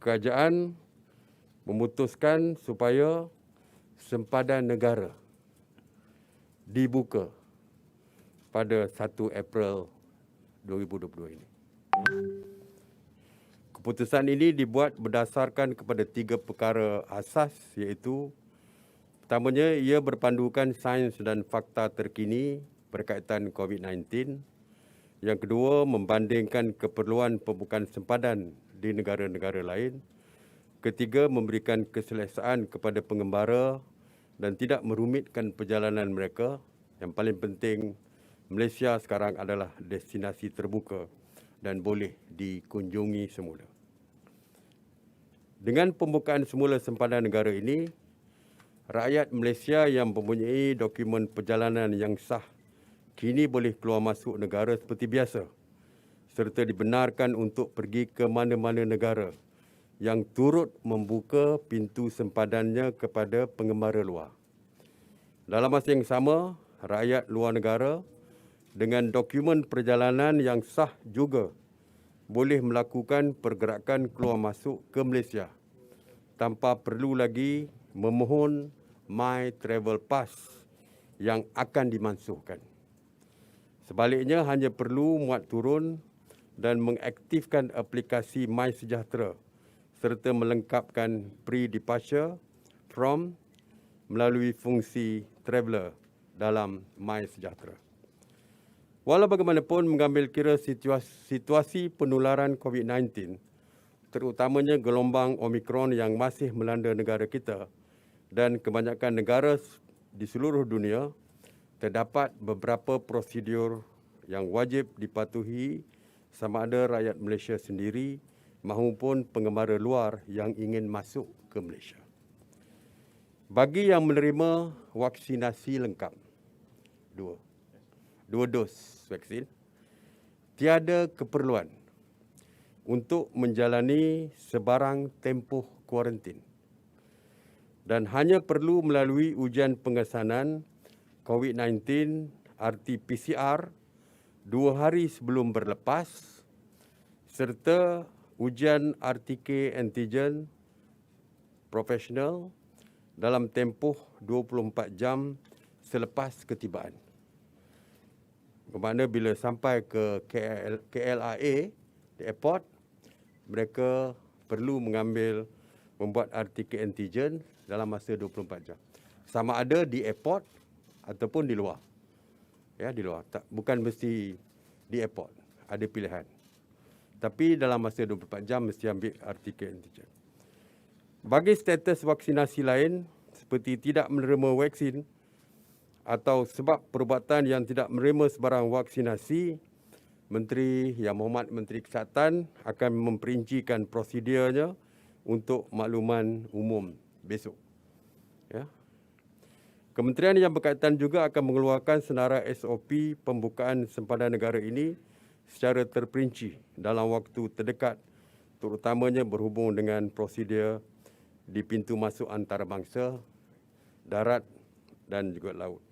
kerajaan memutuskan supaya sempadan negara dibuka pada 1 April 2022 ini. Keputusan ini dibuat berdasarkan kepada 3 perkara asas, iaitu pertamanya, ia berpandukan sains dan fakta terkini berkaitan COVID-19. Yang kedua, membandingkan keperluan pembukaan sempadan di negara-negara lain. Ketiga, memberikan keselesaan kepada pengembara dan tidak merumitkan perjalanan mereka. Yang paling penting, Malaysia sekarang adalah destinasi terbuka dan boleh dikunjungi semula. Dengan pembukaan semula sempadan negara ini, rakyat Malaysia yang mempunyai dokumen perjalanan yang sah kini boleh keluar masuk negara seperti biasa serta dibenarkan untuk pergi ke mana-mana negara yang turut membuka pintu sempadannya kepada pengembara luar. Dalam masa yang sama, rakyat luar negara dengan dokumen perjalanan yang sah juga boleh melakukan pergerakan keluar masuk ke Malaysia tanpa perlu lagi memohon My Travel Pass yang akan dimansuhkan. Sebaliknya, hanya perlu muat turun dan mengaktifkan aplikasi My Sejahtera serta melengkapkan pre-departure from melalui fungsi Traveller dalam My Sejahtera. Walau bagaimanapun, mengambil kira situasi penularan COVID-19, terutamanya gelombang Omicron yang masih melanda negara kita dan kebanyakan negara di seluruh dunia, terdapat beberapa prosedur yang wajib dipatuhi sama ada rakyat Malaysia sendiri maupun pengembara luar yang ingin masuk ke Malaysia. Bagi yang menerima vaksinasi lengkap, dua dos vaksin, tiada keperluan untuk menjalani sebarang tempoh kuarantin dan hanya perlu melalui ujian pengesanan COVID-19 RT-PCR 2 hari sebelum berlepas serta ujian RTK antigen profesional dalam tempoh 24 jam selepas ketibaan. Bermakna bila sampai ke KLIA di airport, mereka perlu membuat RTK antigen dalam masa 24 jam. Sama ada di airport ataupun di luar. Ya, di luar. Bukan mesti di airport. Ada pilihan. Tapi dalam masa 24 jam mesti ambil RTK antigen. Bagi status vaksinasi lain seperti tidak menerima vaksin atau sebab perubatan yang tidak menerima sebarang vaksinasi, Menteri Yang Berhormat Menteri Kesihatan akan memperincikan prosedurnya untuk makluman umum besok. Ya. Kementerian yang berkaitan juga akan mengeluarkan senarai SOP pembukaan sempadan negara ini secara terperinci dalam waktu terdekat, terutamanya berhubung dengan prosedur di pintu masuk antarabangsa, darat dan juga laut.